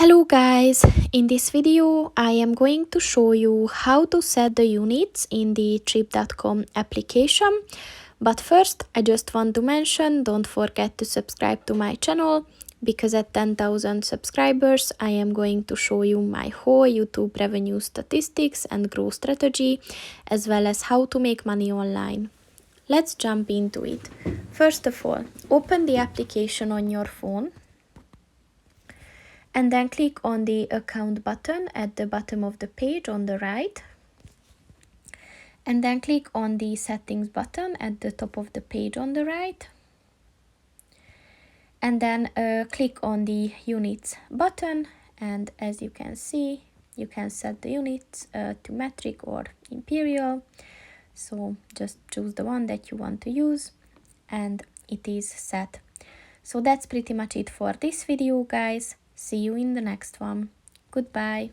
Hello guys, in this video I am going to show you how to set the units in the Trip.com application. But first I just want to mention, don't forget to subscribe to my channel, because at 10,000 subscribers I am going to show you my whole YouTube revenue statistics and growth strategy, as well as how to make money online. Let's jump into it. First of all, open the application on your phone. And then click on the account button at the bottom of the page on the right. And then click on the settings button at the top of the page on the right. And then click on the units button. And as you can see, you can set the units to metric or imperial. So just choose the one that you want to use and it is set. So that's pretty much it for this video, guys. See you in the next one. Goodbye.